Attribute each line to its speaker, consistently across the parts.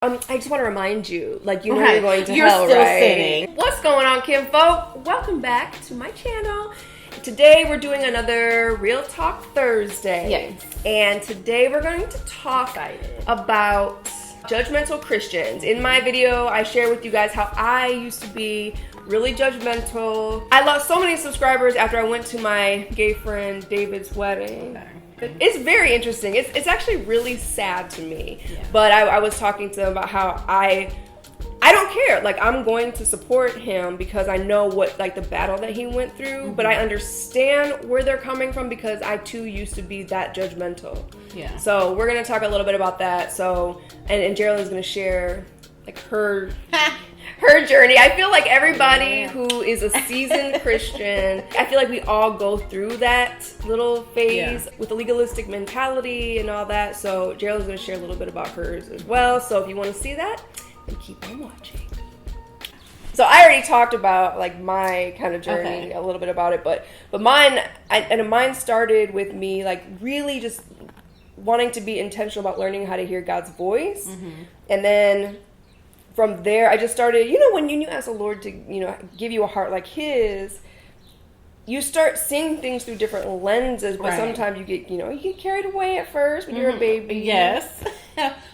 Speaker 1: I just want to remind you, like, you know you're going to
Speaker 2: You're
Speaker 1: hell,
Speaker 2: still
Speaker 1: right?
Speaker 2: sitting.
Speaker 1: What's going on, kinfolk? Welcome back to my channel. Today we're doing another Real Talk Thursday.
Speaker 2: Yes.
Speaker 1: And today we're going to talk about judgmental Christians. In my video, I share with you guys how I used to be really judgmental. I lost so many subscribers after I went to my gay friend David's wedding.
Speaker 2: Okay.
Speaker 1: It's very interesting. It's actually really sad to me.
Speaker 2: Yeah.
Speaker 1: But I was talking to them about how I don't care. Like, I'm going to support him because I know what, like, the battle that he went through. Mm-hmm. But I understand where they're coming from because I too used to be that judgmental. Yeah. So we're gonna talk a little bit about that. So and Jerrilyn's gonna share like her journey. I feel like everybody who is a seasoned Christian, I feel like we all go through that little phase with the legalistic mentality and all that. So Jerrilyn's going to share a little bit about hers as well. So if you want to see that, then keep on watching. So I already talked about like my kind of journey, a little bit about it, but mine started with me like really just wanting to be intentional about learning how to hear God's voice, and then from there, I just started, when you ask the Lord to, give you a heart like his, you start seeing things through different lenses, but sometimes you get carried away at first when you're a baby.
Speaker 2: Yes.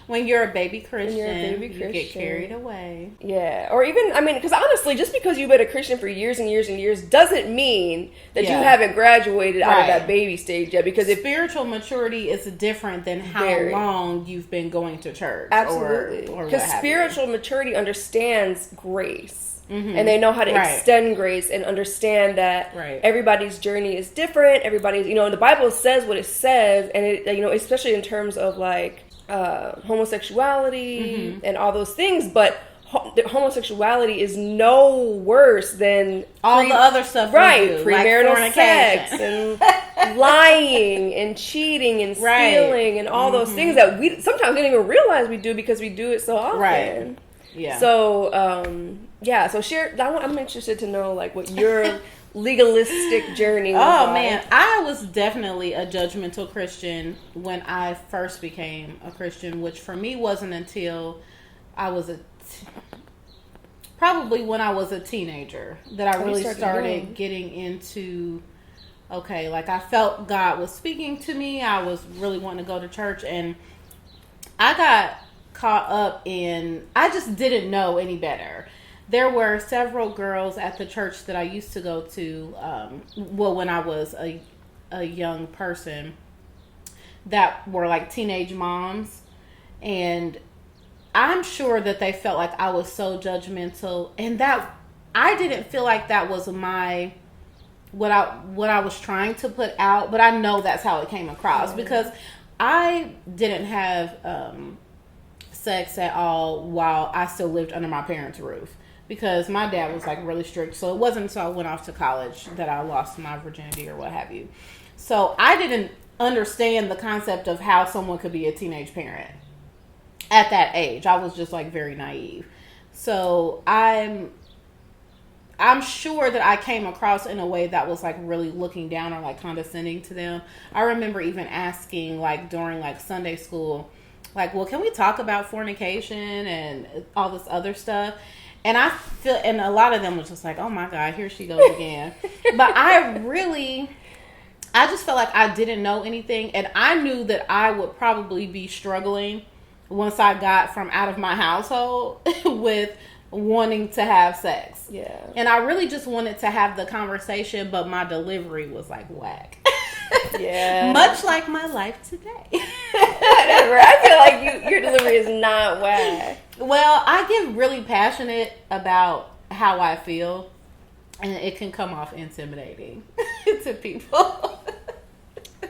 Speaker 2: When you're a baby Christian, you get carried away.
Speaker 1: Yeah. Or even, because honestly, just because you've been a Christian for years and years and years doesn't mean that you haven't graduated out of that baby stage yet. Because
Speaker 2: spiritual maturity is different than how long you've been going to church.
Speaker 1: Absolutely. Because spiritual maturity understands grace. Mm-hmm. And they know how to extend grace and understand that everybody's journey is different. Everybody's, the Bible says what it says, and it, especially in terms of like homosexuality and all those things. But homosexuality is no worse than
Speaker 2: all the other stuff,
Speaker 1: premarital like sex and lying and cheating and stealing and all those things that we sometimes don't even realize we do because we do it so often. Right. Yeah. So, so share. I'm interested to know like what your legalistic journey was.
Speaker 2: Man, I was definitely a judgmental Christian when I first became a Christian, which for me wasn't until I was probably when I was a teenager that I really started getting into. Okay, like I felt God was speaking to me. I was really wanting to go to church, and I got caught up in, I just didn't know any better. There were several girls at the church that I used to go to, when I was a young person, that were like teenage moms, and I'm sure that they felt like I was so judgmental, and that I didn't feel like that was what I was trying to put out, but I know that's how it came across because I didn't have sex at all while I still lived under my parents' roof because my dad was like really strict. So it wasn't until I went off to college that I lost my virginity or what have you. So I didn't understand the concept of how someone could be a teenage parent at that age. I was just like very naive. So I'm sure that I came across in a way that was like really looking down or like condescending to them. I remember even asking like during like Sunday school, like, well, can we talk about fornication and all this other stuff? And I feel, and a lot of them was just like, oh my God, here she goes again. But I just felt like I didn't know anything. And I knew that I would probably be struggling once I got from out of my household with wanting to have sex. Yeah. And I really just wanted to have the conversation, but my delivery was like whack. Yeah. Much like my life today.
Speaker 1: Whatever. I feel like your delivery is not whack.
Speaker 2: Well, I get really passionate about how I feel, and it can come off intimidating to people.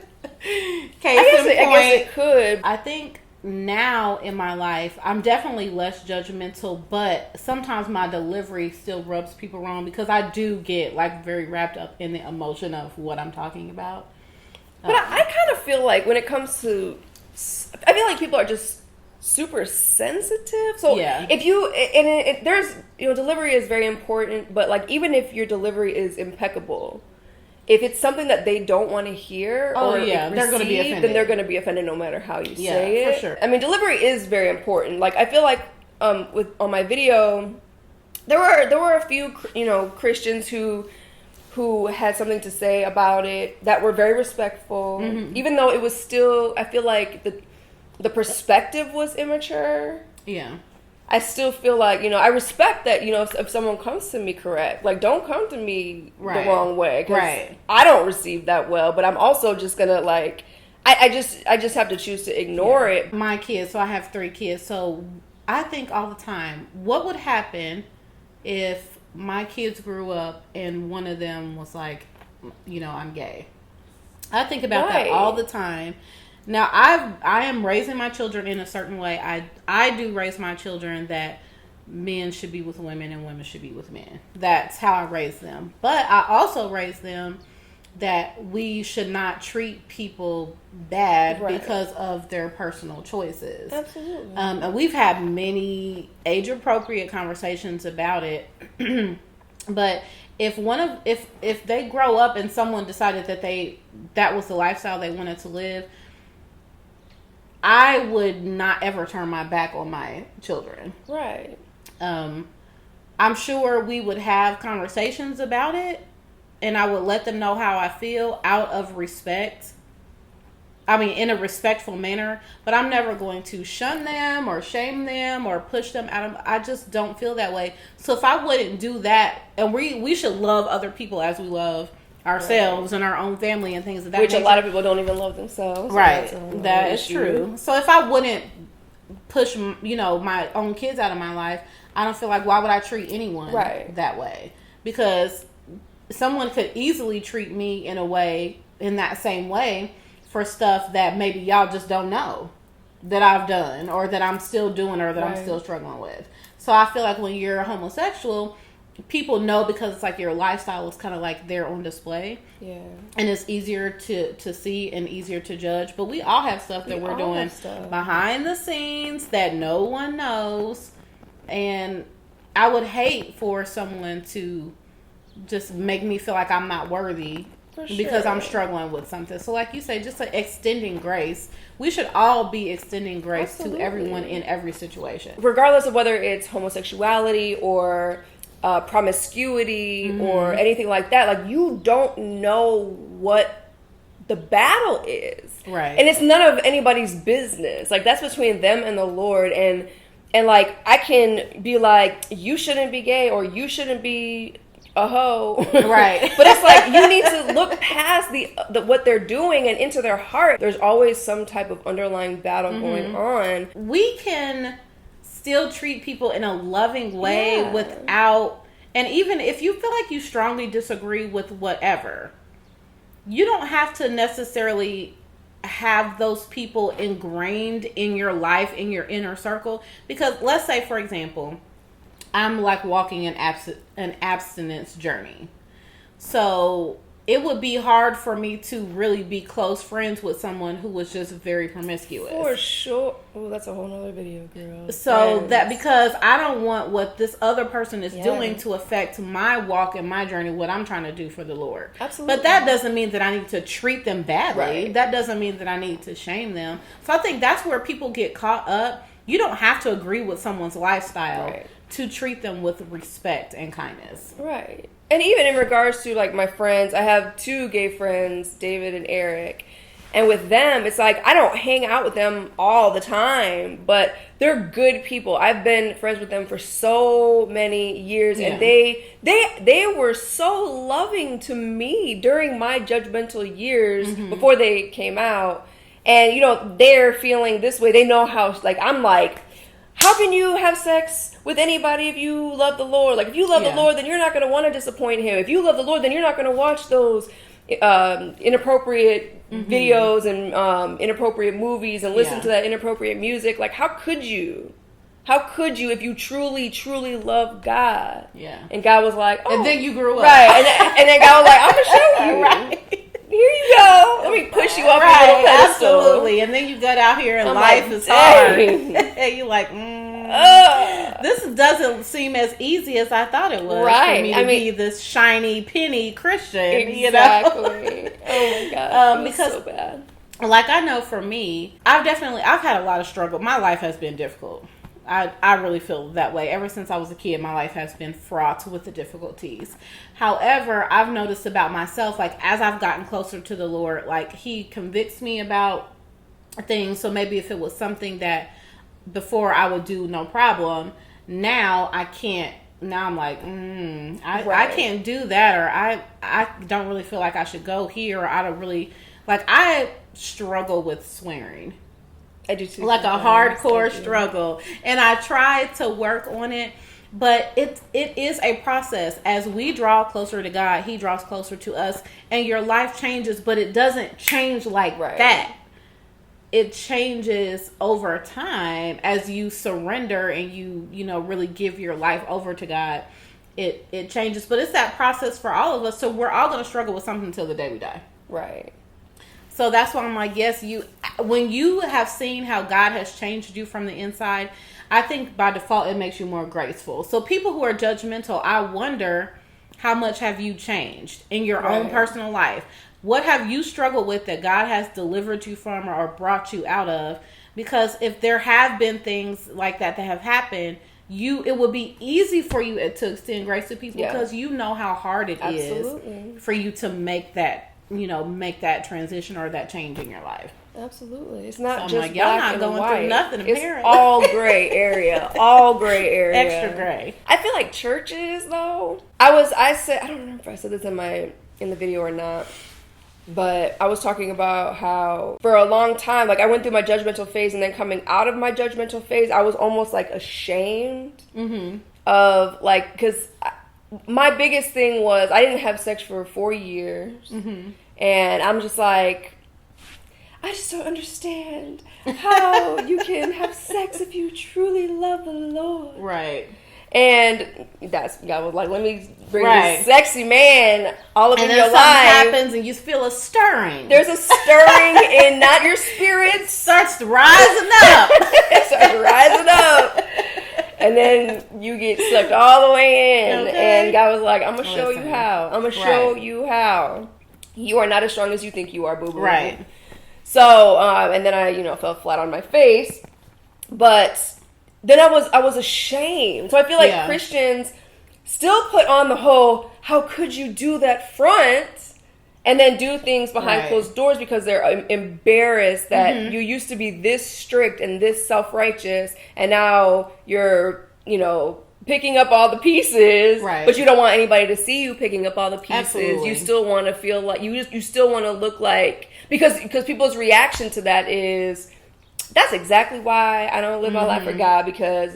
Speaker 2: I guess it could. I think now in my life, I'm definitely less judgmental, but sometimes my delivery still rubs people wrong because I do get like very wrapped up in the emotion of what I'm talking about.
Speaker 1: But I kind of feel like when it comes to, I feel like people are just super sensitive. So if you, there's, delivery is very important, but like even if your delivery is impeccable, if it's something that they don't want to hear
Speaker 2: they're going to be offended.
Speaker 1: Then they're going to be offended no matter how you say
Speaker 2: it.
Speaker 1: Yeah,
Speaker 2: for sure.
Speaker 1: I mean, delivery is very important. Like, I feel like on my video, there were a few, Christians who had something to say about it that were very respectful, even though it was still, I feel like the perspective was immature.
Speaker 2: Yeah.
Speaker 1: I still feel like, I respect that, if someone comes to me correct, like, don't come to me the wrong way. 'Cause I don't receive that well, but I'm also just going to, like, I just have to choose to ignore it.
Speaker 2: My kids, so I have 3 kids, so I think all the time, what would happen if my kids grew up and one of them was like, I'm gay? I think about that all the time. Now, I am raising my children in a certain way. I do raise my children that men should be with women and women should be with men. That's how I raise them. But I also raise them that we should not treat people bad because of their personal choices.
Speaker 1: Absolutely.
Speaker 2: And we've had many age-appropriate conversations about it. But if they grow up and someone decided that was the lifestyle they wanted to live, I would not ever turn my back on my children.
Speaker 1: Right.
Speaker 2: I'm sure we would have conversations about it, and I would let them know how I feel out of respect. I mean, in a respectful manner, but I'm never going to shun them or shame them or push them out of. I just don't feel that way. So if I wouldn't do that, and we should love other people as we love ourselves and our own family and things of that
Speaker 1: Which
Speaker 2: nature.
Speaker 1: A lot of people don't even love themselves.
Speaker 2: Right. That is true. So if I wouldn't push, my own kids out of my life, I don't feel like, why would I treat anyone that way? Because someone could easily treat me in that same way for stuff that maybe y'all just don't know that I've done or that I'm still doing or that I'm still struggling with. So I feel like when you're a homosexual, people know because it's like your lifestyle is kind of like there on display. Yeah. And it's easier to see and easier to judge. But we all have stuff that we're doing behind the scenes that no one knows. And I would hate for someone to just make me feel like I'm not worthy because I'm struggling with something. So like you say, just extending grace. We should all be extending grace to everyone in every situation.
Speaker 1: Regardless of whether it's homosexuality or promiscuity or anything like that. Like, you don't know what the battle is.
Speaker 2: Right.
Speaker 1: And it's none of anybody's business. Like, that's between them and the Lord. And like, I can be like, you shouldn't be gay or you shouldn't be a hoe.
Speaker 2: Right.
Speaker 1: But it's like, you need to look past the what they're doing and into their heart. There's always some type of underlying battle going on.
Speaker 2: We can still treat people in a loving way without, and even if you feel like you strongly disagree with whatever, you don't have to necessarily have those people ingrained in your life, in your inner circle. Because let's say, for example, I'm like walking an abstinence journey. So it would be hard for me to really be close friends with someone who was just very promiscuous.
Speaker 1: For sure. Oh, that's a whole nother video, girl.
Speaker 2: So that, because I don't want what this other person is doing to affect my walk and my journey, what I'm trying to do for the Lord.
Speaker 1: Absolutely.
Speaker 2: But that doesn't mean that I need to treat them badly.
Speaker 1: Right.
Speaker 2: That doesn't mean that I need to shame them. So I think that's where people get caught up. You don't have to agree with someone's lifestyle to treat them with respect and kindness.
Speaker 1: Right. And even in regards to, like, my friends, I have 2 gay friends, David and Eric. And with them, it's like, I don't hang out with them all the time, but they're good people. I've been friends with them for so many years, and they were so loving to me during my judgmental years before they came out. And, they're feeling this way. They know how, like, I'm like, how can you have sex with anybody if you love the Lord? Like, if you love the Lord, then you're not going to want to disappoint him. If you love the Lord, then you're not going to watch those inappropriate videos and inappropriate movies and listen to that inappropriate music. Like, how could you? How could you if you truly, truly love God?
Speaker 2: Yeah.
Speaker 1: And God was like, oh.
Speaker 2: And then you grew up.
Speaker 1: Right. And then God was like, I'm going to show you.
Speaker 2: Right.
Speaker 1: Here you go. Let me push you up your little pedestal.
Speaker 2: Absolutely. And then you got out here and
Speaker 1: I'm
Speaker 2: life
Speaker 1: like,
Speaker 2: is hard. And you're like, this doesn't seem as easy as I thought it was.
Speaker 1: Right.
Speaker 2: For me to be this shiny penny Christian.
Speaker 1: Exactly.
Speaker 2: You know?
Speaker 1: Oh my God.
Speaker 2: Because
Speaker 1: so bad.
Speaker 2: Like, I know for me, I've had a lot of struggle. My life has been difficult. I really feel that way. Ever since I was a kid, my life has been fraught with the difficulties. However, I've noticed about myself, like, as I've gotten closer to the Lord, like, He convicts me about things. So maybe if it was something that before I would do no problem, now I can't. Now I'm like, I can't do that, or I don't really feel like I should go here, or I don't really, like, I struggle with swearing.
Speaker 1: I do too.
Speaker 2: Like a hardcore struggle. And I try to work on it, but it is a process. As we draw closer to God, He draws closer to us, and your life changes, but it doesn't change like that. It changes over time as you surrender and you really give your life over to God. It changes, but it's that process for all of us. So we're all going to struggle with something until the day we die.
Speaker 1: Right.
Speaker 2: So that's why I'm like, yes, when you have seen how God has changed you from the inside, I think by default it makes you more graceful. So people who are judgmental, I wonder, how much have you changed in your own personal life? What have you struggled with that God has delivered you from or brought you out of? Because if there have been things like that have happened, it will be easy for you to extend grace to people because you know how hard it is for you to make that transition or that change in your life.
Speaker 1: Absolutely. It's not
Speaker 2: so
Speaker 1: just
Speaker 2: like, y'all not going
Speaker 1: white.
Speaker 2: through nothing apparently.
Speaker 1: It's all gray area. All gray area.
Speaker 2: Extra gray.
Speaker 1: I feel like churches though. I don't remember if I said this in the video or not, but I was talking about how for a long time, like, I went through my judgmental phase, and then coming out of my judgmental phase, I was almost like ashamed of, like, because my biggest thing was I didn't have sex for 4 years, and I'm just like, I just don't understand how you can have sex if you truly love the Lord.
Speaker 2: Right.
Speaker 1: And God was like, let me bring this sexy man all up in your life. And
Speaker 2: then something happens and you feel a stirring.
Speaker 1: There's a stirring in not your spirit.
Speaker 2: Starts rising up.
Speaker 1: It starts rising up. And then you get sucked all the way in. Okay. And God was like, I'm going to show you how. I'm going to show you how. You are not as strong as you think you are, boo-boo.
Speaker 2: Right.
Speaker 1: So, and then I, fell flat on my face. But then I was ashamed. So I feel like Christians still put on the whole, how could you do that front, and then do things behind closed doors because they're embarrassed that you used to be this strict and this self-righteous, and now you're, picking up all the pieces, but you don't want anybody to see you picking up all the pieces. Absolutely. You still want to feel like, you still want to look like, because people's reaction to that is, that's exactly why I don't live my life for God, because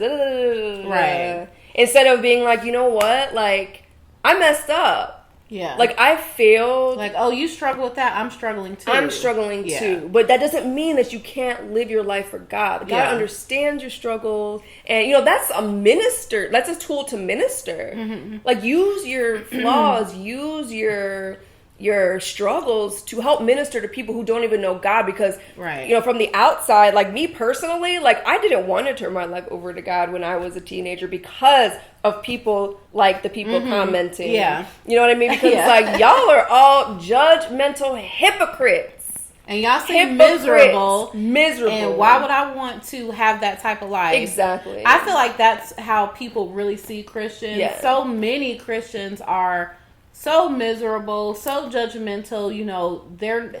Speaker 1: instead of being like, you know what, like, I messed up. Yeah. Like, I failed.
Speaker 2: Like, oh, you struggle with that? I'm struggling too.
Speaker 1: I'm struggling too. But that doesn't mean that you can't live your life for God. God understands your struggles. And, that's a minister. That's a tool to minister. Like, use your flaws. Use your struggles to help minister to people who don't even know God, because from the outside, like me personally, like, I didn't want to turn my life over to God when I was a teenager because of people like the people commenting. Yeah. You know what I mean? Because it's like, y'all are all judgmental hypocrites.
Speaker 2: And y'all seem miserable. And why would I want to have that type of life? Exactly. I feel like that's how people really see Christians. Yeah. So many Christians are so miserable, so judgmental,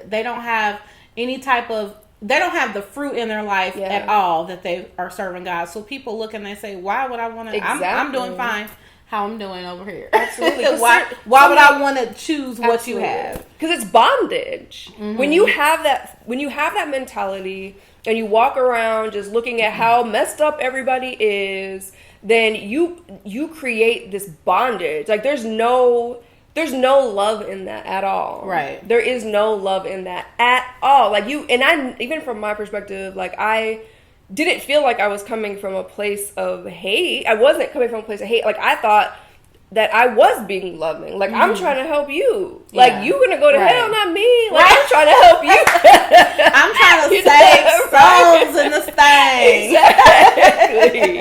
Speaker 2: they don't have any type of, they don't have the fruit in their life at all that they are serving God. So people look and they say, why would I want to, I'm doing fine how I'm doing over here. Absolutely. why would I want to choose what you have?
Speaker 1: Because it's bondage. When you have that mentality and you walk around just looking at how messed up everybody is, then you create this bondage. Like, there's no love in that at all. Right. There is no love in that at all. Like, even from my perspective, like, I didn't feel like I was coming from a place of hate. I wasn't coming from a place of hate. Like, I thought that I was being loving. Like, I'm trying to help you. Yeah. Like, you gonna go to hell, not me. Like, I'm trying to help you.
Speaker 2: I'm trying to save souls in this thing.
Speaker 1: Exactly.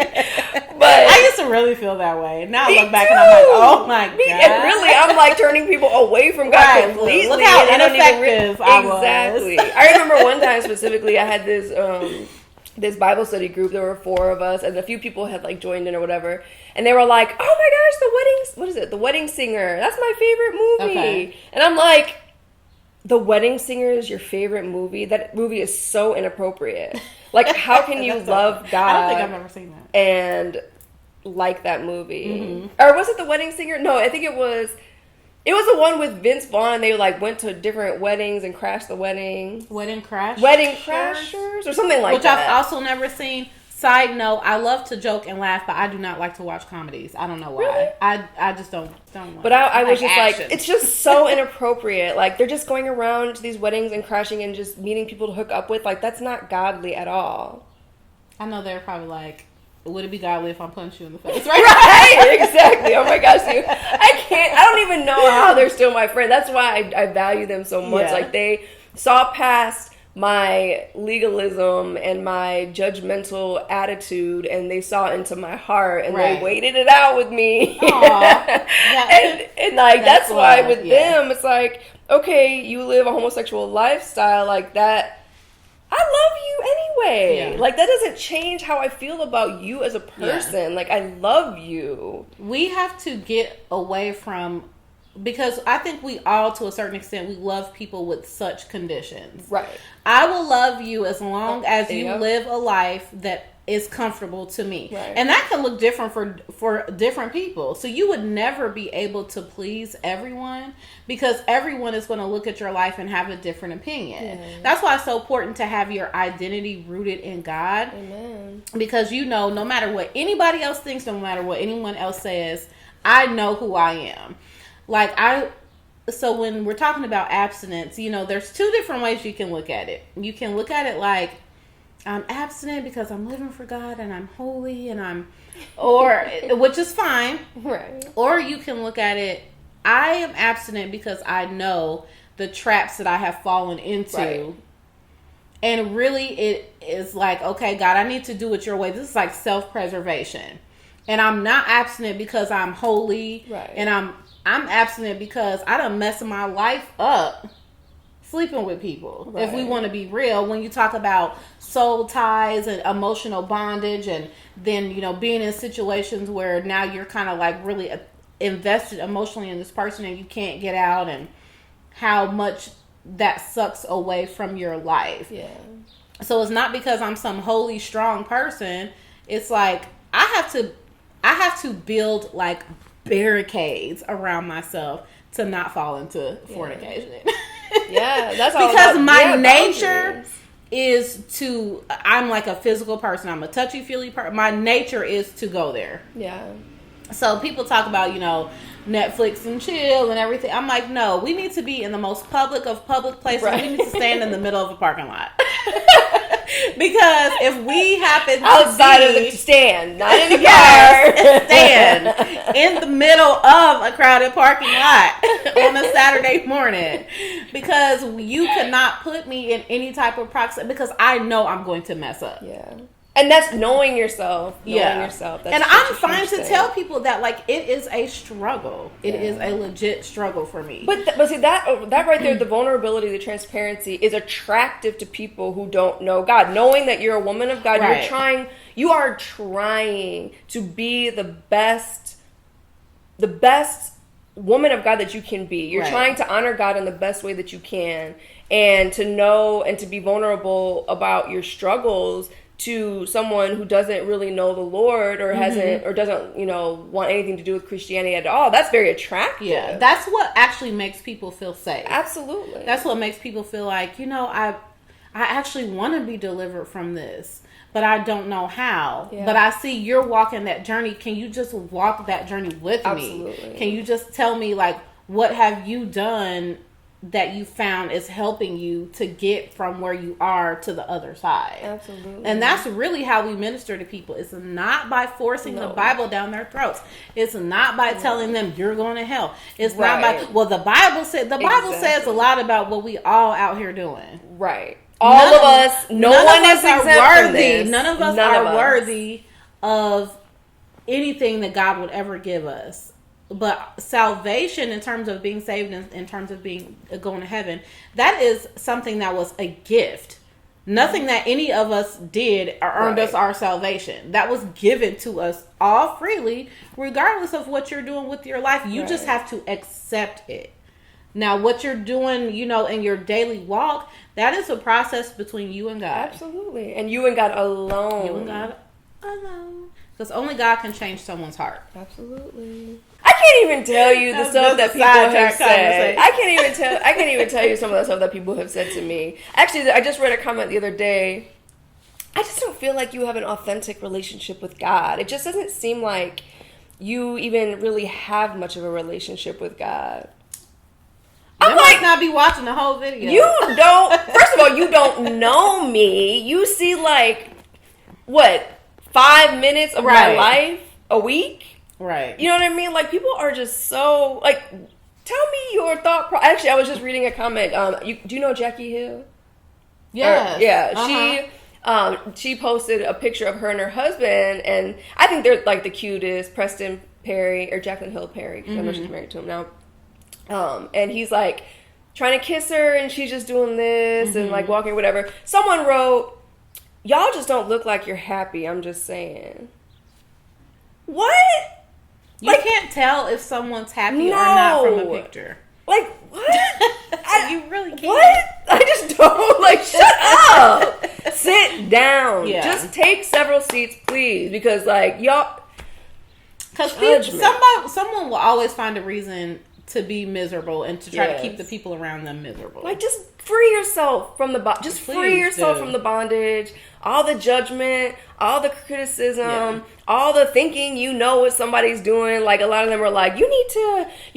Speaker 1: But
Speaker 2: I really feel that way. Now I look back and I'm like, oh my God.
Speaker 1: And really, I'm like turning people away from God completely.
Speaker 2: Look how ineffective I was.
Speaker 1: Exactly. I remember one time specifically, I had this Bible study group. There were 4 of us, and a few people had like joined in or whatever. And they were like, "Oh my gosh, The Wedding Singer. That's my favorite movie." Okay. And I'm like, The Wedding Singer is your favorite movie? That movie is so inappropriate. Like, how can you love God?
Speaker 2: I don't think I've ever seen that.
Speaker 1: And like that movie. Or was it The Wedding Singer? No, I think it was the one with Vince Vaughn, and they like went to different weddings and crashed the wedding.
Speaker 2: Wedding Crashers?
Speaker 1: Wedding Crashers or something like that.
Speaker 2: Which I've also never seen. Side note, I love to joke and laugh, but I do not like to watch comedies. I don't know why.
Speaker 1: Really?
Speaker 2: I just don't want
Speaker 1: But I was just
Speaker 2: action.
Speaker 1: like, it's just so inappropriate. Like, they're just going around to these weddings and crashing and just meeting people to hook up with. Like, that's not godly at all.
Speaker 2: I know they're probably like, would it be godly if I punch you in the face?
Speaker 1: Right? Exactly. Oh my gosh, I don't even know how they're still my friend. That's why I value them so much. Yeah. Like, they saw past my legalism and my judgmental attitude, and they saw into my heart, and they waited it out with me. and like that's why with them it's like, okay, you live a homosexual lifestyle like that, I love you anyway. Like, that doesn't change how I feel about you as a person. Like, I love you.
Speaker 2: We have to get away from, because I think we all, to a certain extent, we love people with such conditions.
Speaker 1: Right.
Speaker 2: I will love you as long as you live a life that is comfortable to me. Right. And that can look different for different people. So you would never be able to please everyone, because everyone is going to look at your life and have a different opinion. Yeah. That's why it's so important to have your identity rooted in God.
Speaker 1: Amen.
Speaker 2: Because no matter what anybody else thinks, no matter what anyone else says, I know who I am. Like, so when we're talking about abstinence, there's 2 different ways you can look at it. You can look at it like, I'm abstinent because I'm living for God and I'm holy and which is fine.
Speaker 1: Right.
Speaker 2: Or you can look at it, I am abstinent because I know the traps that I have fallen into. Right. And really it is like, okay, God, I need to do it your way. This is like self-preservation. And I'm not abstinent because I'm holy.
Speaker 1: Right.
Speaker 2: And I'm abstinent because I done messed my life up sleeping with people. Right. If we want to be real, when you talk about soul ties and emotional bondage, and then, being in situations where now you're kind of like really invested emotionally in this person and you can't get out, and how much that sucks away from your life.
Speaker 1: Yeah.
Speaker 2: So it's not because I'm some holy, strong person. It's like, I have to build like barricades around myself to not fall into fornication.
Speaker 1: Yeah, that's all
Speaker 2: because my nature is to, I'm like a physical person. I'm a touchy-feely person. My nature is to go there.
Speaker 1: Yeah.
Speaker 2: So people talk about, Netflix and chill and everything. I'm like, no, we need to be in the most public of public places. Right. We need to stand in the middle of a parking lot. Because if we happen to
Speaker 1: outside of the stand, not in the car,
Speaker 2: stand in the middle of a crowded parking lot on a Saturday morning, because you cannot put me in any type of proximity, because I know I'm going to mess up.
Speaker 1: Yeah. And that's knowing yourself. That's
Speaker 2: and I'm fine to tell people that, like, it is a struggle. It is a legit struggle for me.
Speaker 1: But see, that right there, the vulnerability, the transparency is attractive to people who don't know God. Knowing that you're a woman of God, you are trying to be the best woman of God that you can be. You're trying to honor God in the best way that you can, and to know and to be vulnerable about your struggles to someone who doesn't really know the Lord, or hasn't, or doesn't, want anything to do with Christianity at all. That's very attractive.
Speaker 2: Yeah, that's what actually makes people feel safe.
Speaker 1: Absolutely.
Speaker 2: That's what makes people feel like, I actually want to be delivered from this, but I don't know how. Yeah. But I see you're walking that journey. Can you just walk that journey with me? Can you just tell me, like, what have you done that you found is helping you to get from where you are to the other side?
Speaker 1: Absolutely.
Speaker 2: And that's really how we minister to people. It's not by forcing the Bible down their throats. It's not by telling them you're going to hell. It's not by, the Bible says a lot about what we all out here doing.
Speaker 1: Right. All of us, no one is exempt from this.
Speaker 2: None of us are worthy of anything that God would ever give us. But salvation, in terms of being saved, in terms of being going to heaven, that is something that was a gift. Nothing that any of us did or earned us our salvation. That was given to us all freely, regardless of what you're doing with your life. You just have to accept it. Now, what you're doing, you know, in your daily walk, that is a process between you and God.
Speaker 1: Absolutely. And you and God alone.
Speaker 2: You and God alone. Because only God can change someone's heart.
Speaker 1: Absolutely. I can't even tell you the stuff that people have said. I can't even tell you some of the stuff that people have said to me. Actually, I just read a comment the other day. I just don't feel like you have an authentic relationship with God. It just doesn't seem like you even really have much of a relationship with God.
Speaker 2: I might not be watching the whole video.
Speaker 1: You don't. First of all, you don't know me. You see, like, what, 5 minutes of my life a week?
Speaker 2: Right.
Speaker 1: You know what I mean? Like, people are just so, like, tell me your thought Actually, I was just reading a comment. Do you know Jackie Hill?
Speaker 2: Yes.
Speaker 1: She posted a picture of her and her husband, and I think they're, like, the cutest. Preston Perry, or Jacqueline Hill Perry, because I know she's married to him now. And he's, like, trying to kiss her, and she's just doing this, and, like, walking or whatever. Someone wrote, y'all just don't look like you're happy, I'm just saying. What?
Speaker 2: You can't tell if someone's happy or not from a picture.
Speaker 1: Like, what?
Speaker 2: You really can't.
Speaker 1: What? I just don't. Like, shut up. Sit down.
Speaker 2: Yeah.
Speaker 1: Just take several seats, please. Because, like, y'all.
Speaker 2: Because someone will always find a reason to be miserable and to try to keep the people around them miserable.
Speaker 1: Like, just free yourself from the free yourself from the bondage, all the judgment, all the criticism, all the thinking you know what somebody's doing. Like, a lot of them are like, you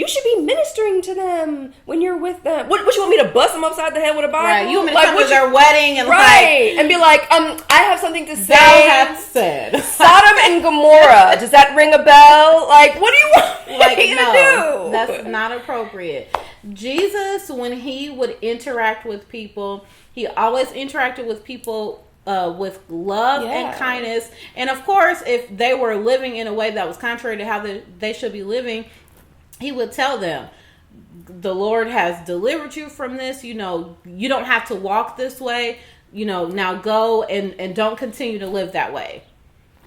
Speaker 1: should be ministering to them when you're with them. What you want me to bust them upside the head with a Bible?
Speaker 2: Right, you want me to come to their wedding and
Speaker 1: and be like, I have something to say.
Speaker 2: Thou hast said.
Speaker 1: Sodom and Gomorrah. Does that ring a bell? Like, what do you want me to do?
Speaker 2: That's not appropriate. Jesus, when he would interact with people, he always interacted with people with love and kindness. And of course, if they were living in a way that was contrary to how they should be living, he would tell them, the Lord has delivered you from this. You know, you don't have to walk this way. You know, now go and don't continue to live that way.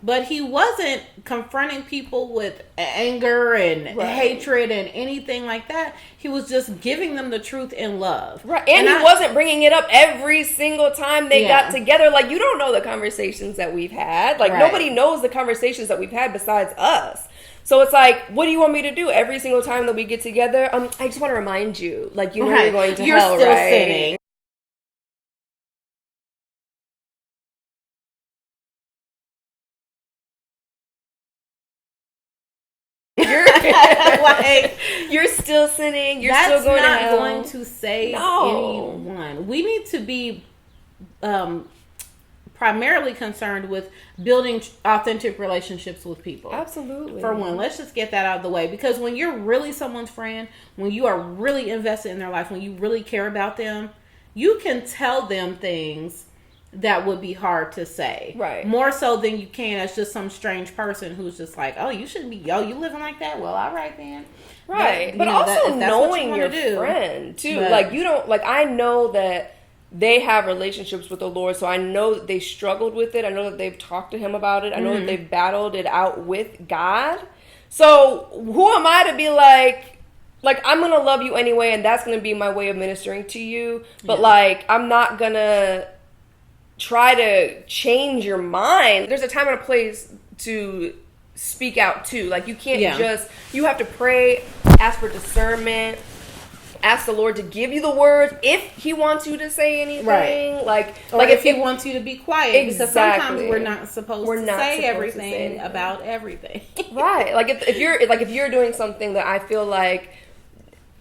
Speaker 2: But he wasn't confronting people with anger and hatred and anything like that. He was just giving them the truth in love.
Speaker 1: Right. And he wasn't bringing it up every single time they got together. Like, you don't know the conversations that we've had. Like, nobody knows the conversations that we've had besides us. So it's like, what do you want me to do every single time that we get together? I just want to remind you, like, you know you're going to hell, right? You're still sinning. You're still sinning. You're still going to hell.
Speaker 2: That's not going to save anyone. We need to be primarily concerned with building authentic relationships with people.
Speaker 1: Absolutely.
Speaker 2: For one, let's just get that out of the way. Because when you're really someone's friend, when you are really invested in their life, when you really care about them, you can tell them things that would be hard to say.
Speaker 1: Right.
Speaker 2: More so than you can as just some strange person who's just like, oh, you shouldn't be, you living like that? Well, all right then.
Speaker 1: Right. But also knowing your friend too. But, like, you don't, like, I know that they have relationships with the Lord, so I know that they struggled with it. I know that they've talked to him about it. I know that they've battled it out with God. So who am I to be like, I'm going to love you anyway, and that's going to be my way of ministering to you. But, like, I'm not going to try to change your mind. There's a time and a place to speak out too. Like, you can't you have to pray, ask for discernment, ask the Lord to give you the words if he wants you to say anything. Right. Like
Speaker 2: if he wants you to be quiet. Exactly. Because sometimes we're not supposed to say everything about everything.
Speaker 1: Right. Like, if you're doing something that I feel like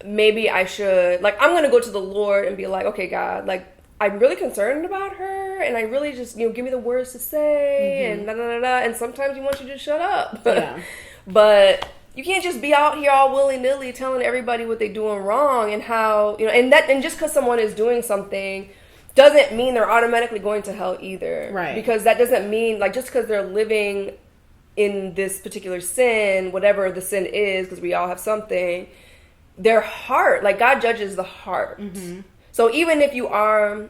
Speaker 1: maybe I should, like, I'm going to go to the Lord and be like, okay, God, like, I'm really concerned about her, and I really just, give me the words to say, and and sometimes he wants you to shut up. Yeah. But you can't just be out here all willy-nilly telling everybody what they're doing wrong and how, and just because someone is doing something doesn't mean they're automatically going to hell either.
Speaker 2: Right.
Speaker 1: Because that doesn't mean, like, just because they're living in this particular sin, whatever the sin is, because we all have something, their heart, like God judges the heart. Mm-hmm. So even if you are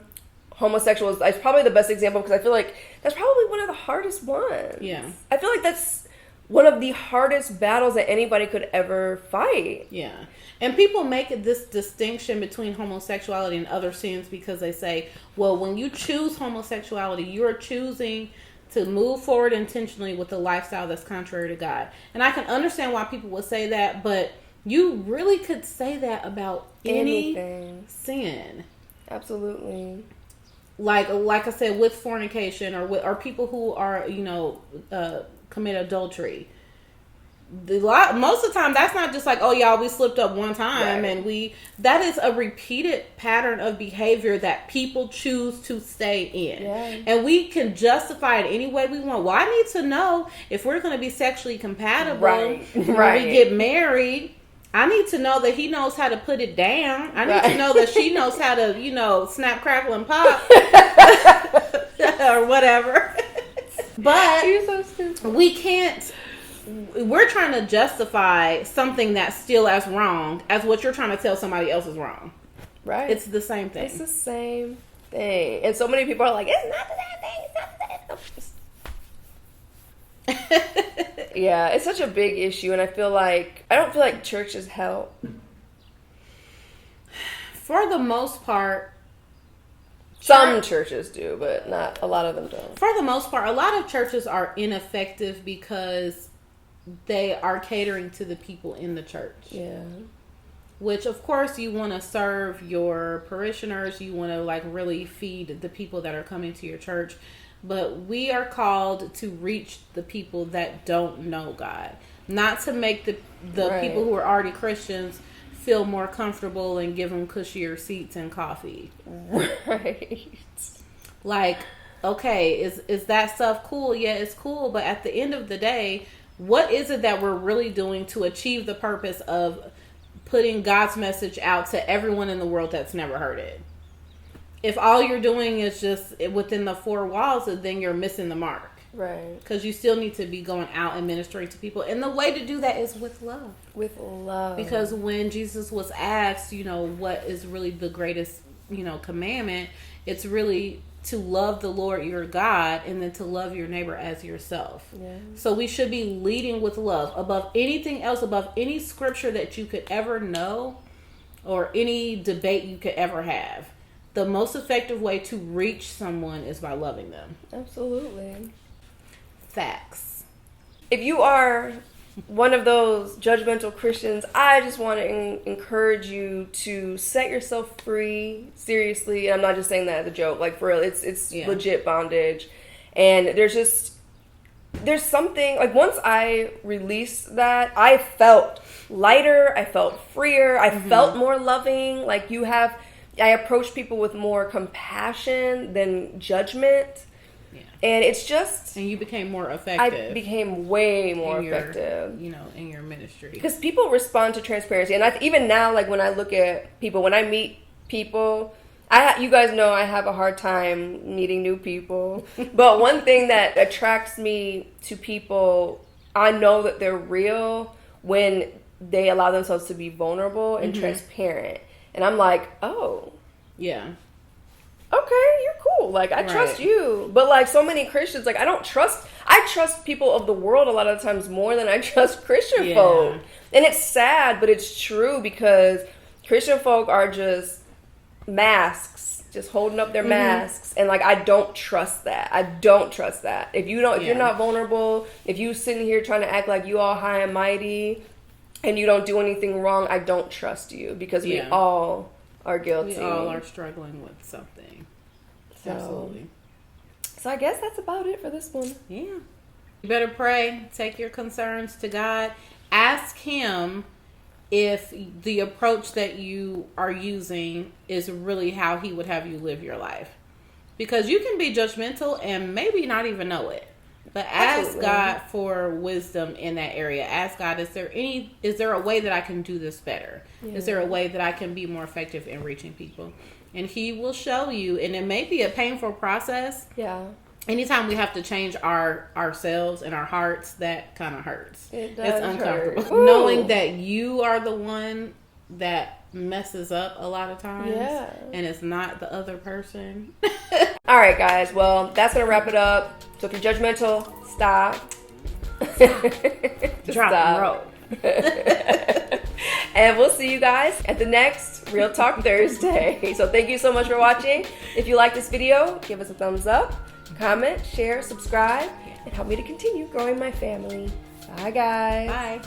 Speaker 1: homosexual, it's probably the best example, because I feel like that's probably one of the hardest ones.
Speaker 2: Yeah.
Speaker 1: I feel like that's one of the hardest battles that anybody could ever fight.
Speaker 2: Yeah. And people make this distinction between homosexuality and other sins because they say, well, when you choose homosexuality, you're choosing to move forward intentionally with a lifestyle that's contrary to God. And I can understand why people would say that, but you really could say that about anything. Sin.
Speaker 1: Absolutely.
Speaker 2: Like I said, with fornication or people who are, commit adultery. Most of the time, that's not just like, oh, y'all, we slipped up one time, right. And that is a repeated pattern of behavior that people choose to stay in. Yeah. And we can justify it any way we want. Well, I need to know if we're going to be sexually compatible when we get married. I need to know that he knows how to put it down. I need to know that she knows how to, snap, crackle, and pop. Or whatever. But
Speaker 1: you're so stupid.
Speaker 2: We can't. We're trying to justify something that's still as wrong as what you're trying to tell somebody else is wrong.
Speaker 1: Right.
Speaker 2: It's the same thing.
Speaker 1: It's the same thing. And so many people are like, it's not the same thing. It's not the same thing. Yeah, it's such a big issue. And I don't feel like churches help.
Speaker 2: For the most part.
Speaker 1: Some churches do, but not a lot of them don't.
Speaker 2: For the most part, a lot of churches are ineffective because they are catering to the people in the church.
Speaker 1: Yeah.
Speaker 2: Which, of course, you want to serve your parishioners. You want to, really feed the people that are coming to your church. But we are called to reach the people that don't know God. Not to make the people who are already Christians feel more comfortable and give them cushier seats and coffee.
Speaker 1: Right.
Speaker 2: Okay, is that stuff cool? Yeah, it's cool. But at the end of the day, what is it that we're really doing to achieve the purpose of putting God's message out to everyone in the world that's never heard it? If all you're doing is just within the four walls, then you're missing the mark.
Speaker 1: Right.
Speaker 2: Because you still need to be going out and ministering to people. And the way to do that is with love.
Speaker 1: With love.
Speaker 2: Because when Jesus was asked, what is really the greatest, commandment, it's really to love the Lord your God and then to love your neighbor as yourself. Yeah. So we should be leading with love above anything else, above any scripture that you could ever know or any debate you could ever have. The most effective way to reach someone is by loving them.
Speaker 1: Absolutely.
Speaker 2: Facts.
Speaker 1: If you are one of those judgmental Christians, I just want to encourage you to set yourself free. Seriously, I'm not just saying that as a joke. For real, it's legit bondage. And there's something, once I released that, I felt lighter, I felt freer, I felt more loving. I approach people with more compassion than judgment. Yeah. And it's just...
Speaker 2: And you became more effective.
Speaker 1: I became way more effective.
Speaker 2: In your ministry.
Speaker 1: Because people respond to transparency. And even now, when I look at people, when I meet people... you guys know I have a hard time meeting new people. But one thing that attracts me to people, I know that they're real when they allow themselves to be vulnerable and transparent. And I'm like, oh.
Speaker 2: Yeah.
Speaker 1: Okay, you're cool. I trust you. But so many Christians, I trust people of the world a lot of times more than I trust Christian folk. And it's sad, but it's true because Christian folk are just masks, just holding up their masks. And I don't trust that. If you're not vulnerable, if you sitting here trying to act like you all high and mighty and you don't do anything wrong, I don't trust you because we all are guilty.
Speaker 2: We all are struggling with something. Absolutely.
Speaker 1: So I guess that's about it for this one.
Speaker 2: Yeah. You better pray. Take your concerns to God. Ask Him if the approach that you are using is really how He would have you live your life. Because you can be judgmental and maybe not even know it. But ask God for wisdom in that area. Ask God, is there a way that I can do this better? Yeah. Is there a way that I can be more effective in reaching people? And He will show you, and it may be a painful process.
Speaker 1: Yeah.
Speaker 2: anytime we have to change ourselves and our hearts, that kind of hurts.
Speaker 1: It does.
Speaker 2: It's uncomfortable.
Speaker 1: Hurt.
Speaker 2: Knowing that you are the one that messes up a lot of times.
Speaker 1: Yeah.
Speaker 2: And it's not the other person.
Speaker 1: All right, guys. Well, that's going to wrap it up. So if you're judgmental, stop.
Speaker 2: Drop and roll.
Speaker 1: And we'll see you guys at the next Real Talk Thursday. So thank you so much for watching. If you like this video, give us a thumbs up, comment, share, subscribe, and help me to continue growing my family. Bye, guys.
Speaker 2: Bye.